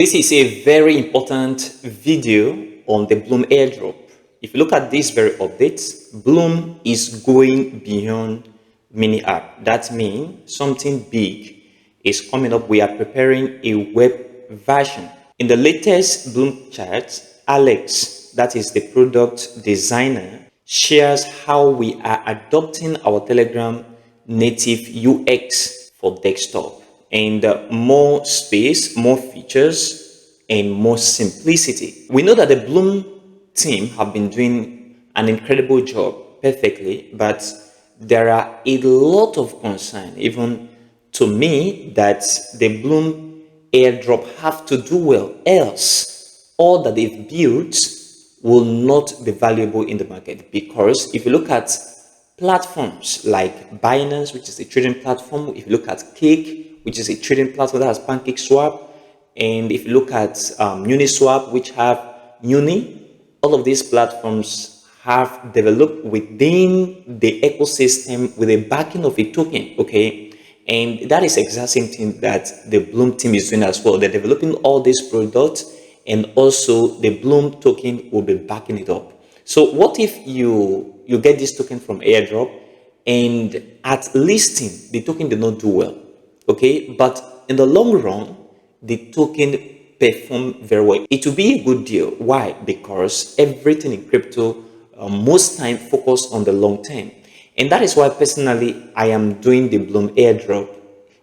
This is a very important video on the Blum Airdrop. If you look at these very updates, Blum is going beyond mini app. That means something big is coming up. We are preparing a web version. In the latest Blum chart, Alex, that is the product designer, shares how we are adopting our Telegram native UX for desktop, and more space, more features, and more simplicity. We know that the Blum team have been doing an incredible job perfectly, but there are a lot of concern, even to me, that the Blum airdrop have to do well, else all that they've built will not be valuable in the market. Because if you look at platforms like Binance, which is a trading platform, if you look at Cake, which is a trading platform that has Pancake Swap, and if you look at Uniswap, which have Uni, all of these platforms have developed within the ecosystem with a backing of a token, okay? And that is exactly the same thing that the Blum team is doing as well. They're developing all these products, and also the Blum token will be backing it up. So what if you get this token from airdrop, and at listing the token did not do well, okay, but in the long run the token perform very well? It will be a good deal. Why? Because everything in crypto most time focus on the long term, and that is why personally I am doing the Blum airdrop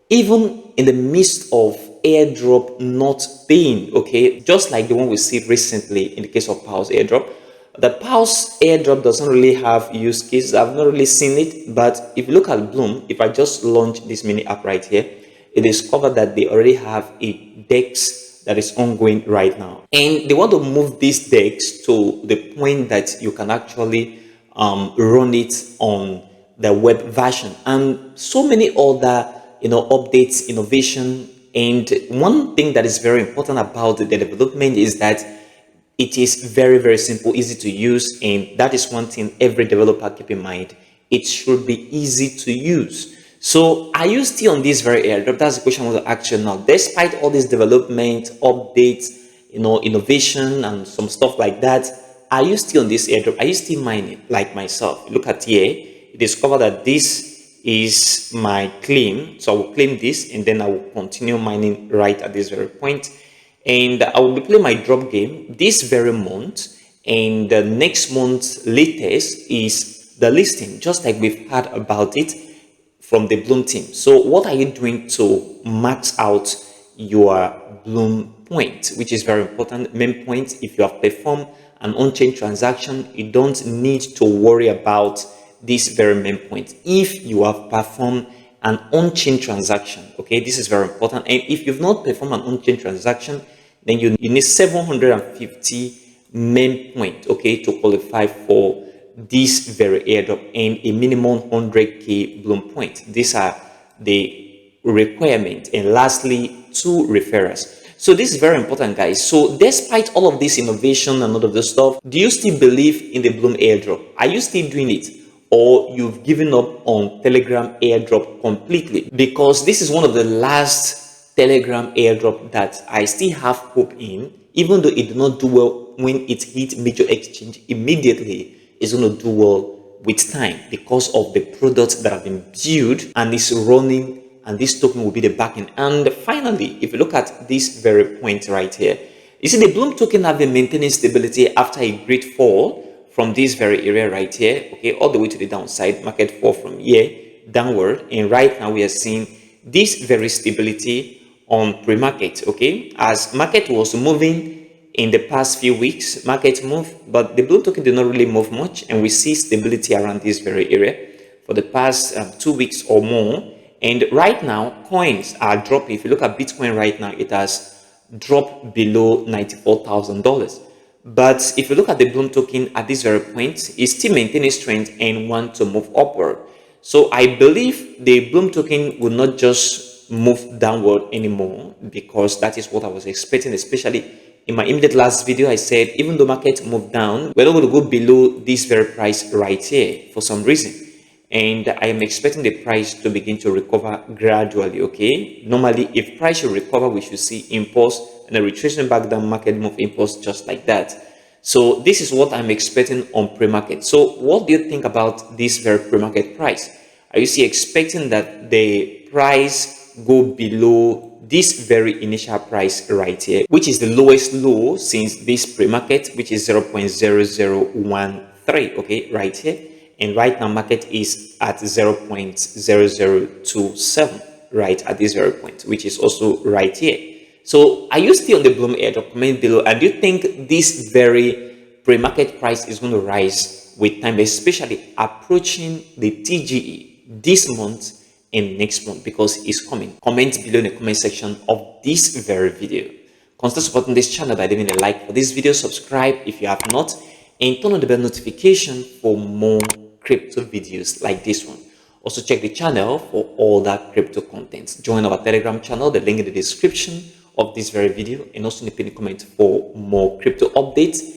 even in the midst of airdrop not paying, okay, just like the one we see recently in the case of Pulse airdrop. The Pulse airdrop doesn't really have use cases. I've not really seen it, but if you look at Blum, if I just launch this mini app right here, it is discovered that they already have a DEX that is ongoing right now, and they want to move these DEX to the point that you can actually run it on the web version, and so many other updates, innovation. And one thing that is very important about the development is that it is very, very simple, easy to use, and that is one thing every developer keep in mind. It should be easy to use. So are you still on this very airdrop? That's the question I want to ask you now. Despite all this development, updates, innovation and some stuff like that, are you still on this airdrop? Are you still mining like myself? Look at here, you discover that this is my claim. So I will claim this, and then I will continue mining right at this very point. And I will be playing my drop game this very month, and the next month latest is the listing, just like we've heard about it from the Blum team. So what are you doing to max out your Blum point, which is very important? Main point: if you have performed an on-chain transaction, you don't need to worry about this very main point. If you have performed an on-chain transaction, okay, this is very important. And if you've not performed an on-chain transaction, then you need 750 main point, okay, to qualify for this very airdrop, and a minimum 100k Blum point. These are the requirement. And lastly, 2 referrals. So this is very important, guys. So despite all of this innovation and all of this stuff, do you still believe in the Blum airdrop? Are you still doing it, or you've given up on Telegram airdrop completely? Because this is one of the last Telegram airdrop that I still have hope in, even though it did not do well when it hit major exchange immediately. It's going to do well with time because of the products that have been built and is running, and this token will be the backing. And finally, if you look at this very point right here, you see the Blum token have been maintaining stability after a great fall from this very area right here, okay, all the way to the downside. Market fall from here downward, and right now we are seeing this very stability on pre-market, okay. As market was moving in the past few weeks, market moved, but the Blum token did not really move much, and we see stability around this very area for the past 2 weeks or more. And right now coins are dropping. If you look at Bitcoin right now, it has dropped below $94,000. But if you look at the Blum token at this very point, it's still maintaining strength and want to move upward. So I believe the Blum token will not just move downward anymore, because that is what I was expecting. Especially in my immediate last video, I said even though market moved down, we're not going to go below this very price right here for some reason. and I am expecting the price to begin to recover gradually. Okay, normally if price should recover, we should see impulse and a retracement back down, market move impulse just like that. So this is what I'm expecting on pre-market. So what do you think about this very pre-market price? Are you still expecting that the price go below this very initial price right here, which is the lowest low since this pre-market, which is 0.0013, okay, right here? And right now market is at 0.0027, right at this very point, which is also right here. So are you still on the Blum Airdrop? Comment below. And do you think this very pre-market price is going to rise with time, especially approaching the TGE this month and next month, because it's coming? Comment below in the comment section of this very video. Consider supporting this channel by leaving a like for this video, subscribe if you have not, and turn on the bell notification for more crypto videos like this one. Also check the channel for all that crypto content. Join our Telegram channel, the link in the description of this very video, and also in the pinned comment for more crypto updates